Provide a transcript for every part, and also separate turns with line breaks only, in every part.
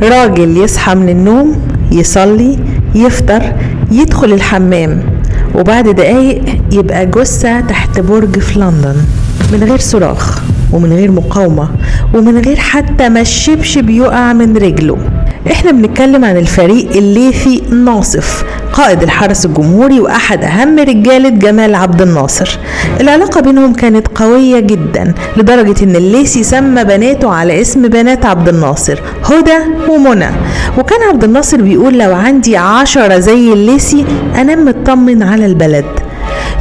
راجل يصحى من النوم، يصلي، يفطر، يدخل الحمام، وبعد دقايق يبقى جثة تحت برج في لندن، من غير صراخ ومن غير مقاومة ومن غير حتى ما الشبشب يقع من رجله. احنا بنتكلم عن الفريق الليثي ناصف، قائد الحرس الجمهوري واحد اهم رجالة جمال عبد الناصر. العلاقة بينهم كانت قوية جدا لدرجة ان الليثي سمى بناته على اسم بنات عبد الناصر، هدى ومنى. وكان عبد الناصر بيقول لو عندي 10 زي الليثي انام مطمن على البلد.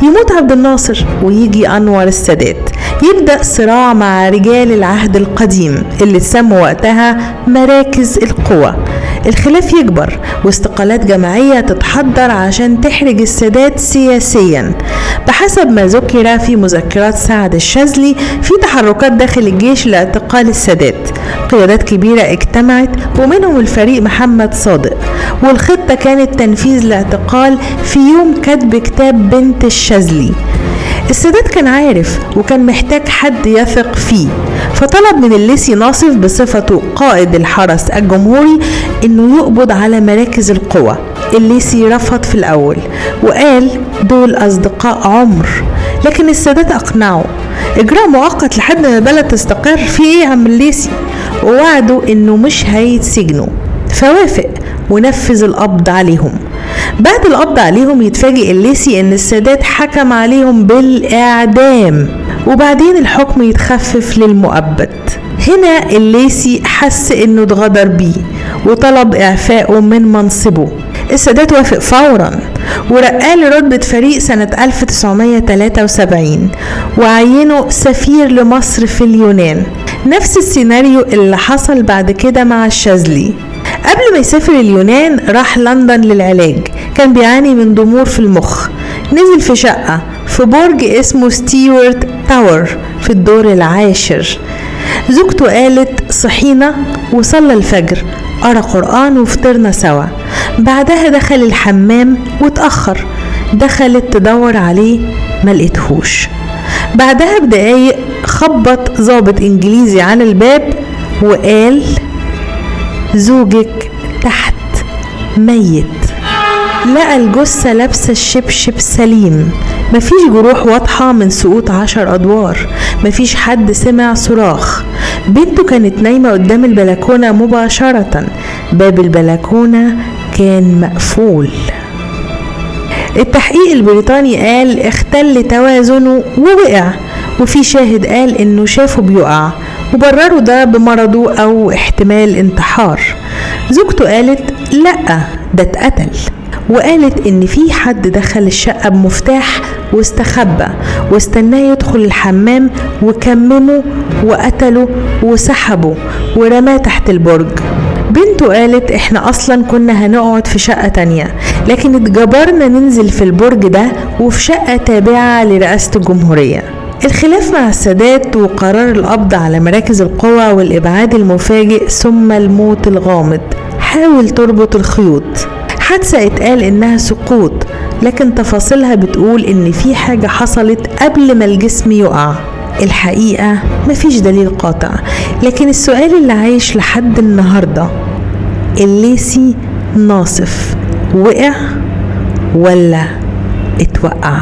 يموت عبد الناصر ويجي أنور السادات، يبدأ صراع مع رجال العهد القديم اللي اتسموا وقتها مراكز القوى. الخلاف يكبر واستقالات جماعية تتحضر عشان تحرج السادات سياسيا. بحسب ما ذكر في مذكرات سعد الشاذلي في تحركات داخل الجيش لاعتقال السادات. قيادات كبيرة اجتمعت ومنهم الفريق محمد صادق، والخطة كانت تنفيذ الاعتقال في يوم كتب كتاب بنت الشاذلي. السادات كان عارف وكان محتاج حد يثق فيه، فطلب من الليثي ناصف بصفته قائد الحرس الجمهوري انه يقبض على مراكز القوى. الليثي رفض في الاول وقال دول اصدقاء عمر، لكن السادات اقنعه اجراء مؤقت لحد ما البلد تستقر. في ايه يا عم الليثي؟ ووعدوا انه مش هيتسجنوا، فوافق ونفذ القبض عليهم. بعد القبض عليهم يتفاجئ الليثي ان السادات حكم عليهم بالاعدام، وبعدين الحكم يتخفف للمؤبد. هنا الليثي حس انه اتغدر بيه وطلب اعفائه من منصبه. السادات وافق فورا ورقاه لرتبة فريق سنة 1973 وعينه سفير لمصر في اليونان. نفس السيناريو اللي حصل بعد كده مع الشاذلي. قبل ما يسافر اليونان راح لندن للعلاج، كان بيعاني من ضمور في المخ. نزل في شقة في برج اسمه ستيوارت تاور في الدور العاشر. زوجته قالت صحينا وصلى الفجر، قرأ قرآن وفطرنا سوا. بعدها دخل الحمام واتأخر، دخلت تدور عليه ملقتهوش. بعدها بدقايق خبط ضابط انجليزي على الباب وقال زوجك تحت ميت. لقى الجثة لابسة الشبشب سليم، مفيش جروح واضحة من سقوط 10 أدوار، مفيش حد سمع صراخ. بنته كانت نايمة قدام البلكونة مباشرة، باب البلكونة كان مقفول. التحقيق البريطاني قال اختل توازنه ووقع، وفي شاهد قال انه شافه بيقع وبرروا ده بمرضه او احتمال انتحار. زوجته قالت لا ده اتقتل، وقالت ان في حد دخل الشقة بمفتاح واستخبى واستناه يدخل الحمام وكممه وقتله وسحبه ورماه تحت البرج. بنته قالت احنا اصلا كنا هنقعد في شقة تانية، لكن اتجبرنا ننزل في البرج ده وفي شقة تابعة لرئاسة الجمهورية. الخلاف مع السادات وقرار القبض على مراكز القوى والإبعاد المفاجئ ثم الموت الغامض. حاول تربط الخيوط. حادثة اتقال إنها سقوط، لكن تفاصيلها بتقول إن في حاجة حصلت قبل ما الجسم يقع. الحقيقة مفيش دليل قاطع، لكن السؤال اللي عايش لحد النهاردة الليثي ناصف وقع ولا اتوقع؟